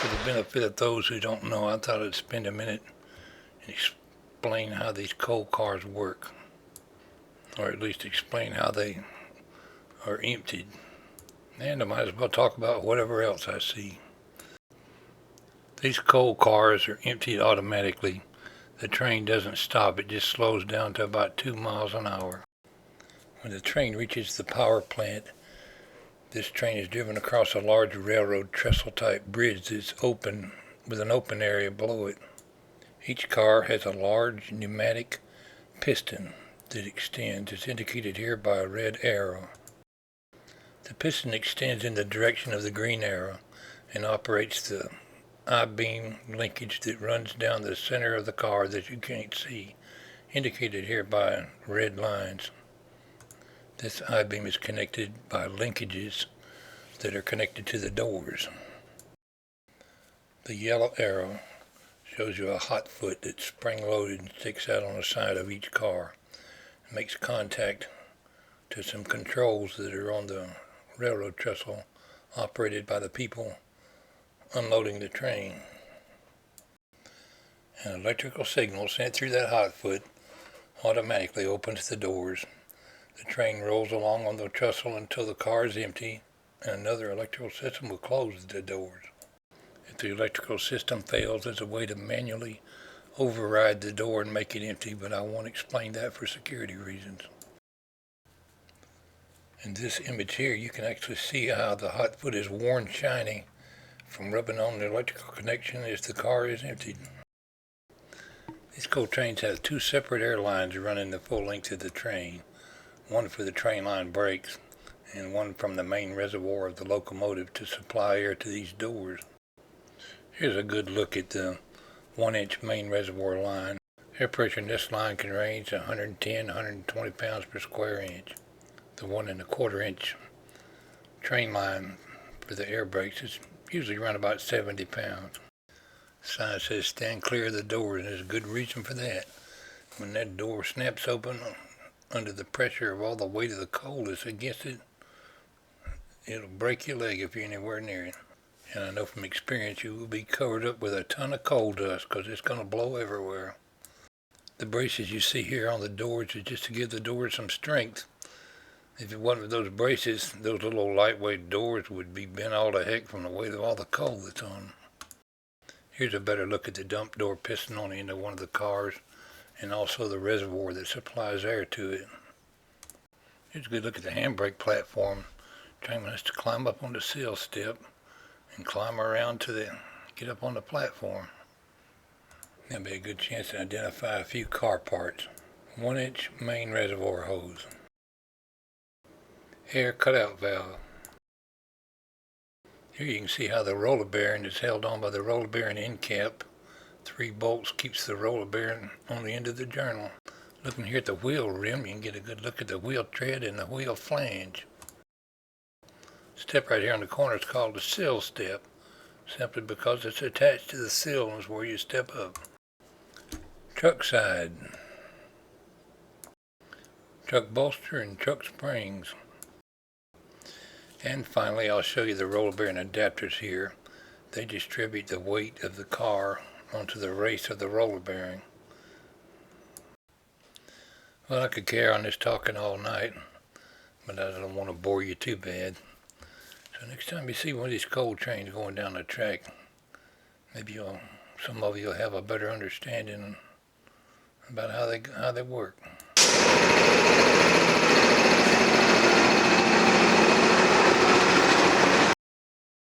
For the benefit of those who don't know, I thought I'd spend a minute and explain how these coal cars work, or at least explain how they are emptied. And I might as well talk about whatever else I see. These coal cars are emptied automatically. The train doesn't stop, it just slows down to about 2 miles an hour. When the train reaches the power plant, this train is driven across a large railroad trestle-type bridge that's open with an open area below it. Each car has a large pneumatic piston that extends. It's indicated here by a red arrow. The piston extends in the direction of the green arrow and operates the I-beam linkage that runs down the center of the car that you can't see, indicated here by red lines. This I-beam is connected by linkages that are connected to the doors. The yellow arrow shows you a hot foot that's spring-loaded and sticks out on the side of each car. It makes contact to some controls that are on the railroad trestle operated by the people unloading the train. An electrical signal sent through that hot foot automatically opens the doors. The train rolls along on the trestle until the car is empty, and another electrical system will close the doors. If the electrical system fails, there's a way to manually override the door and make it empty, but I won't explain that for security reasons. In this image here, you can actually see how the hot foot is worn shiny from rubbing on the electrical connection as the car is emptied. These coal trains have 2 separate air lines running the full length of the train. One for the train line brakes, and one from the main reservoir of the locomotive to supply air to these doors. Here's a good look at the 1-inch main reservoir line. Air pressure in this line can range 110 to 120 pounds per square inch. The 1¼ inch train line for the air brakes is usually around about 70 pounds. The sign says stand clear of the doors, and there's a good reason for that. When that door snaps open under the pressure of all the weight of the coal that's against it, it'll break your leg if you're anywhere near it. And I know from experience you will be covered up with a ton of coal dust because it's going to blow everywhere. The braces you see here on the doors is just to give the doors some strength. If it wasn't for those braces, those little lightweight doors would be bent all to heck from the weight of all the coal that's on them. Here's a better look at the dump door piston on the end of one of the cars, and also the reservoir that supplies air to it. Here's a good look at the handbrake platform. The train has to climb up on the sill step and climb around to get up on the platform. There'll be a good chance to identify a few car parts. 1-inch main reservoir hose. Air cutout valve. Here you can see how the roller bearing is held on by the roller bearing end cap. 3 bolts keeps the roller bearing on the end of the journal. Looking here at the wheel rim, you can get a good look at the wheel tread and the wheel flange. Step right here on the corner is called the sill step, simply because it's attached to the sill and is where you step up. Truck side. Truck bolster and truck springs. And finally, I'll show you the roller bearing adapters here. They distribute the weight of the car onto the race of the roller bearing. Well, I could carry on this talking all night, but I don't want to bore you too bad. So next time you see one of these coal trains going down the track, maybe some of you will have a better understanding about how they work.